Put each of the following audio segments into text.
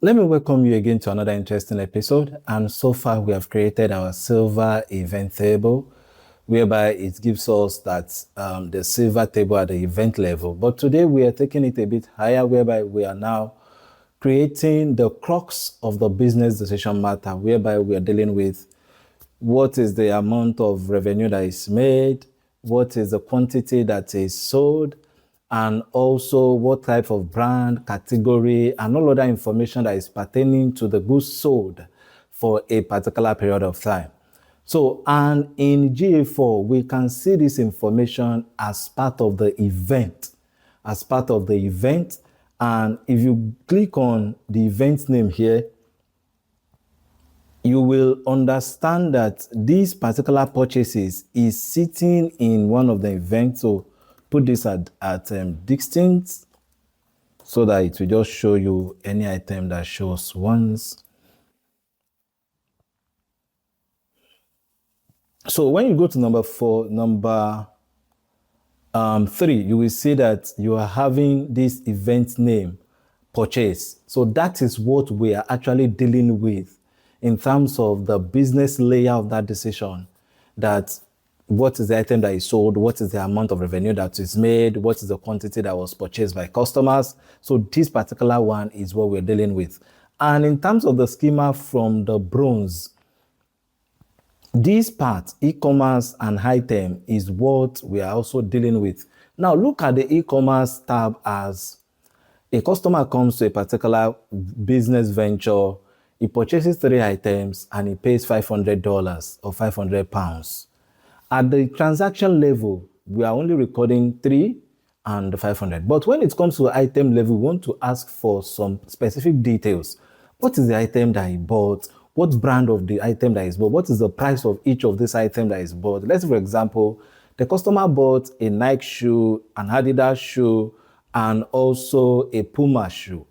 Let me welcome you again to another interesting episode. And so far, we have created our silver event table, whereby it gives us that the silver table at the event level. But today, we are taking it a bit higher, whereby we are now creating the crux of the business decision matter, whereby we are dealing with what is the amount of revenue that is made, what is the quantity that is sold, and also what type of brand, category, and all other information that is pertaining to the goods sold for a particular period of time. So, and in GA4, we can see this information as part of the event, And if you click on the event name here, you will understand that these particular purchases is sitting in one of the events. So put this at distinct so that it will just show you any item that shows once. So when you go to number 3, you will see that you are having this event name purchase. So that is what we are actually dealing with in terms of the business layer of that decision, that what is the item that is sold, what is the amount of revenue that is made, what is the quantity that was purchased by customers. So this particular one is what we're dealing with. And in terms of the schema from the bronze, this part, e-commerce and item, is what we are also dealing with. Now look at the e-commerce tab as a customer comes to a particular business venture, he purchases 3 items and he pays $500 or £500. At the transaction level, we are only recording 3 and 500. But when it comes to item level, we want to ask for some specific details. What is the item that he bought? What brand of the item that is bought? What is the price of each of this item that is bought? Let's say, for example, the customer bought a Nike shoe, an Adidas shoe, and also a Puma shoe.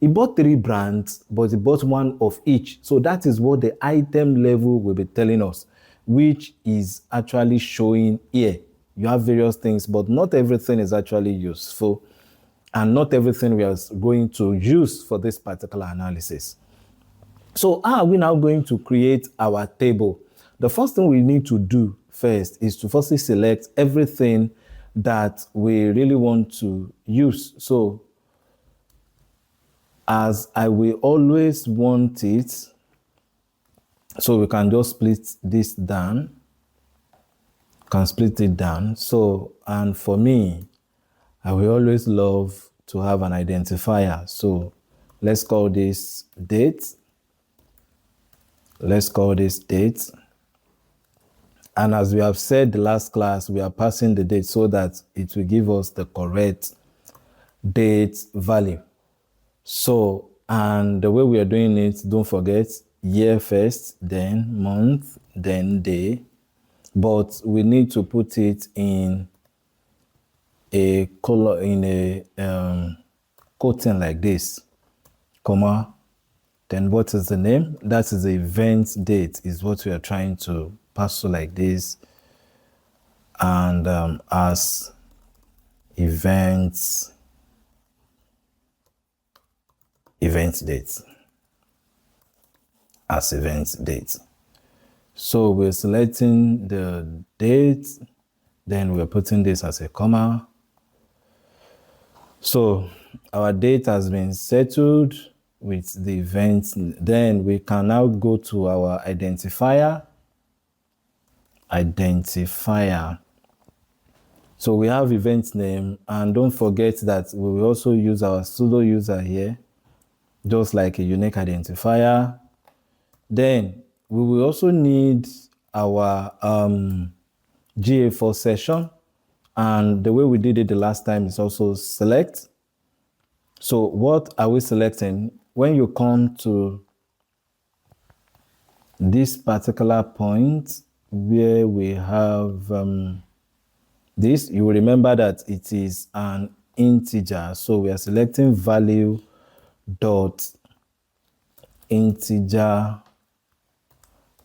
He bought 3 brands, but he bought one of each. So that is what the item level will be telling us, which is actually showing here. You have various things, but not everything is actually useful, and not everything we are going to use for this particular analysis. So how are we now going to create our table? The first thing we need to do first is to firstly select everything that we really want to use. So as I will always want it, so we can just split this down. Can split it down. So, and for me, I will always love to have an identifier. So let's call this date. Let's call this date. And as we have said the last class, we are passing the date so that it will give us the correct date value. So, and the way we are doing it, don't forget, year first, then month, then day. But we need to put it in a color, in a quoting like this, comma. Then what is the name? That is the event date, is what we are trying to pass through like this. And as event date. As event date. So we're selecting the date, then we're putting this as a comma. So our date has been settled with the event. Then we can now go to our identifier. So we have event name, and don't forget that we will also use our pseudo user here, just like a unique identifier. Then we will also need our GA4 session, and the way we did it the last time is also select. So what are we selecting? When you come to this particular point where we have this, you will remember that it is an integer. So we are selecting value dot integer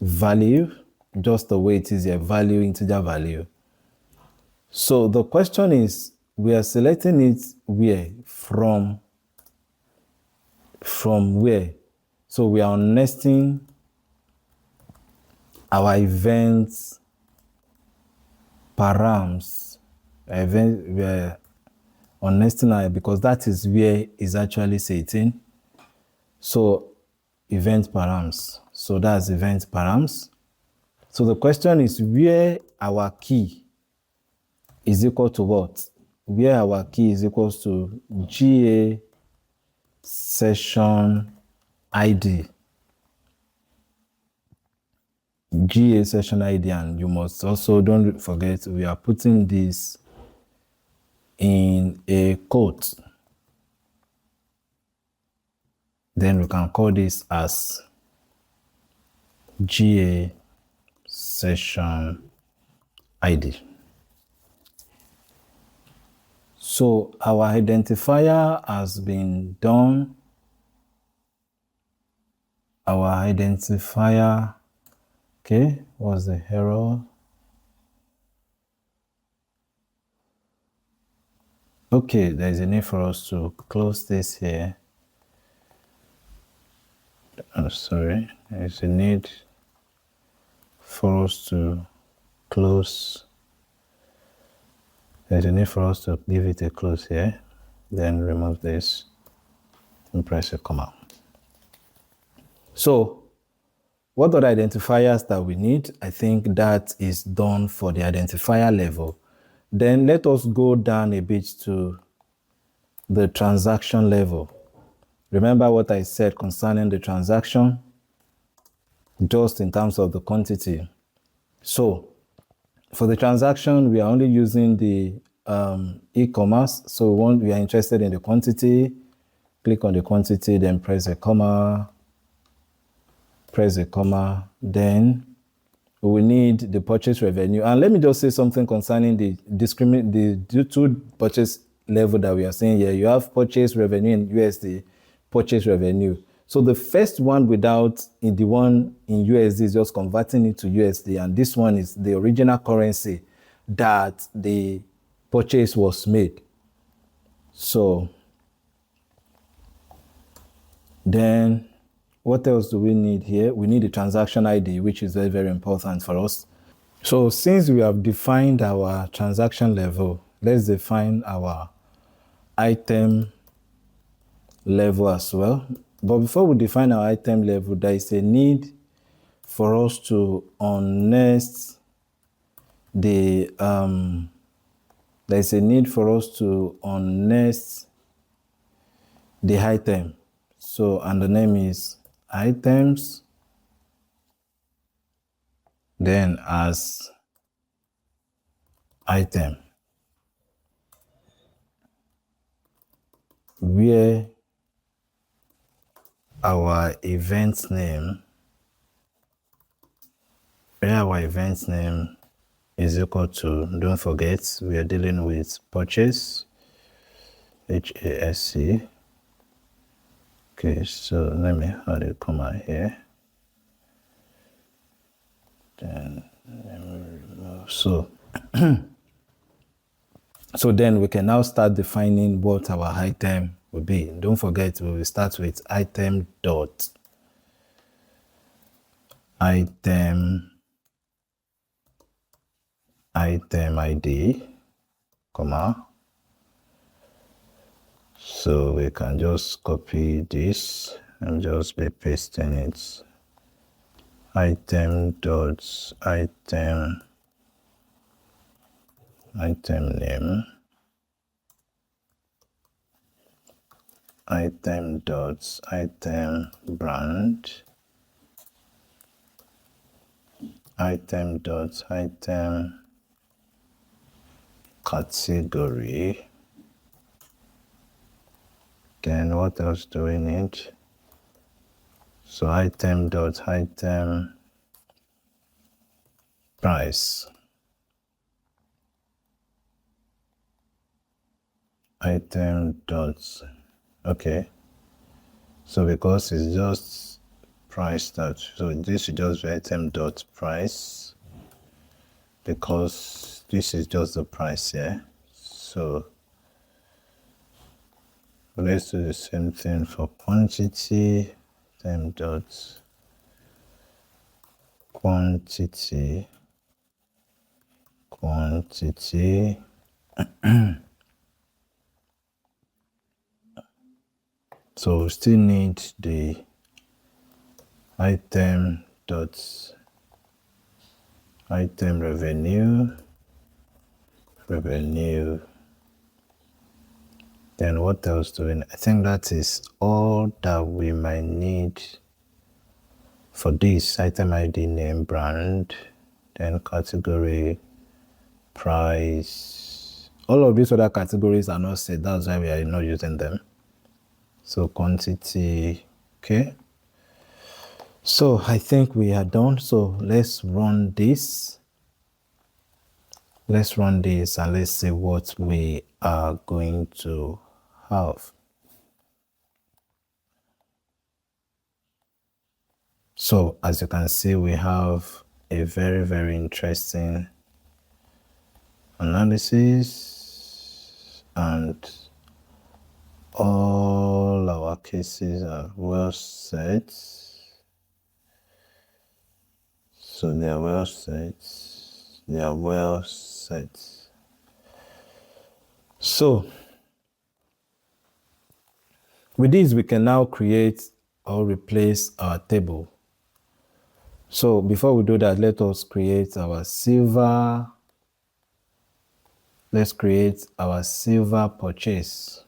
value, just the way it is here, value, integer value. So the question is, we are selecting it where? From from where? So we are nesting our events params. We're nesting our, because that is where it's actually sitting. So event params. So that's event params. So the question is where our key is equal to what? Where our key is equals to GA session ID. GA session ID, and you must also, don't forget, we are putting this in a quote. Then we can call this as GA session ID. So our identifier has been done. Our identifier, okay, what's the error? Okay, there's a need for us to close this here. Oh, sorry, there's a need for us to close. There's a need for us to give it a close here. Then remove this and press a comma. So what are the identifiers that we need? I think that is done for the identifier level. Then let us go down a bit to the transaction level. Remember what I said concerning the transaction, just in terms of the quantity. So for the transaction, we are only using the e-commerce. So we are interested in the quantity. Click on the quantity, then press a comma. Press a comma. Then we will need the purchase revenue. And let me just say something concerning the two purchase level that we are saying here. You have purchase revenue in USD, purchase revenue. So the first one without the one in USD is just converting it to USD, and this one is the original currency that the purchase was made. So then what else do we need here? We need the transaction ID, which is very, very important for us. So since we have defined our transaction level, let's define our item level as well. But before we define our item level, there is a need for us to unnest the there's a need for us to unnest the item. So, and the name is items, then as item, where our event name is equal to, don't forget, we are dealing with purchase, HASC. Okay, so let me add a comma here. Then let me remove. So so then we can now start defining what our item will be. Don't forget, we will start with item ID, comma. So we can just copy this and just be pasting it. Item name, item brand, item category. Then what else do we need? So item price. Okay. So because it's just price that, so this is just item.price, because this is just the price here. So Let's do the same thing for quantity. Time dot quantity. So we still need the item dot item revenue. Then what else do we need? I think that is all that we might need for this. Item ID, name, brand, then category, price. All of these other categories are not set. That's why we are not using them. So quantity, okay. So I think we are done. So let's run this. Let's run this and let's see what we are going to have. So as you can see, we have a very, very interesting analysis, and all our cases are well set. So they are well set. So with this, we can now create or replace our table. So before we do that, let us create our silver. Let's create our silver purchase.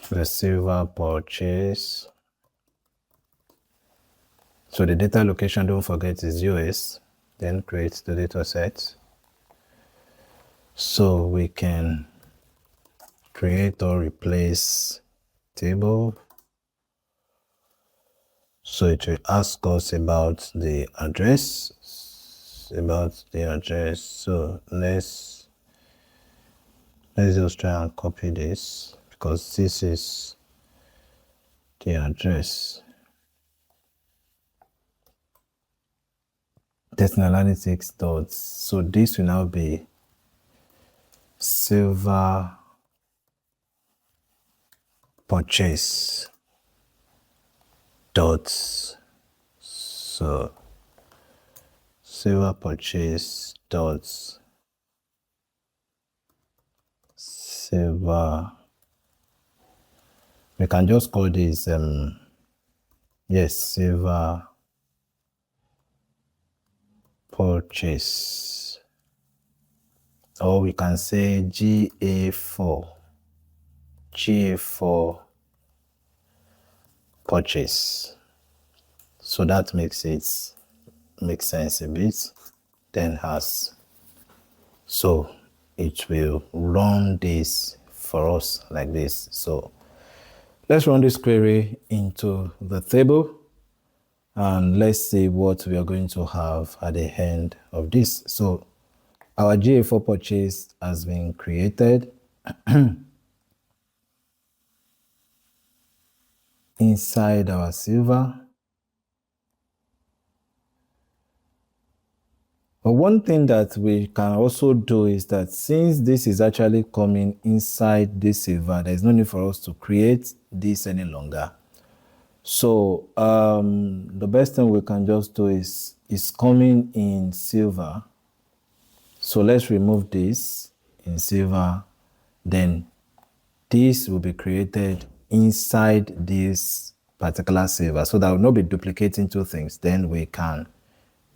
The silver purchase. So the data location, don't forget, is US. Then create the data set. So we can create or replace table. So it will ask us about the address. So let's just try and copy this, because this is the address. Testing analytics dots. So this will now be silver purchase dots. So silver purchase dots silver. We can just call this silver purchase, or we can say GA4 purchase. So that makes sense a bit. Then has, so it will run this for us like this. So let's run this query into the table, and let's see what we are going to have at the end of this. So our GA4 purchase has been created. Inside our silver. But one thing that we can also do is that since this is actually coming inside this silver, there's no need for us to create this any longer. So the best thing we can just do is coming in silver. So let's remove this in silver. Then this will be created inside this particular silver, so that will not be duplicating two things. Then we can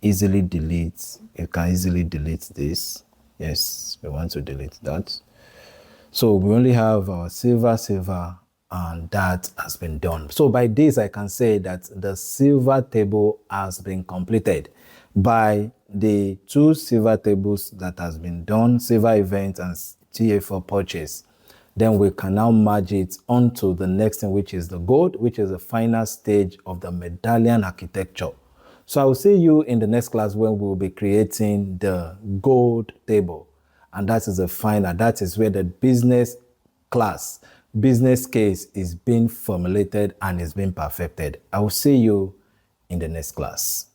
easily delete. You can easily delete this. Yes, we want to delete that. So we only have our silver, and that has been done. So by this, I can say that the silver table has been completed by the two silver tables that has been done, silver event and GA4 purchase. Then we can now merge it onto the next thing, which is the gold, which is the final stage of the medallion architecture. So I will see you in the next class when we will be creating the gold table. And that is the final, that is where the business case is being formulated and is being perfected. I will see you in the next class.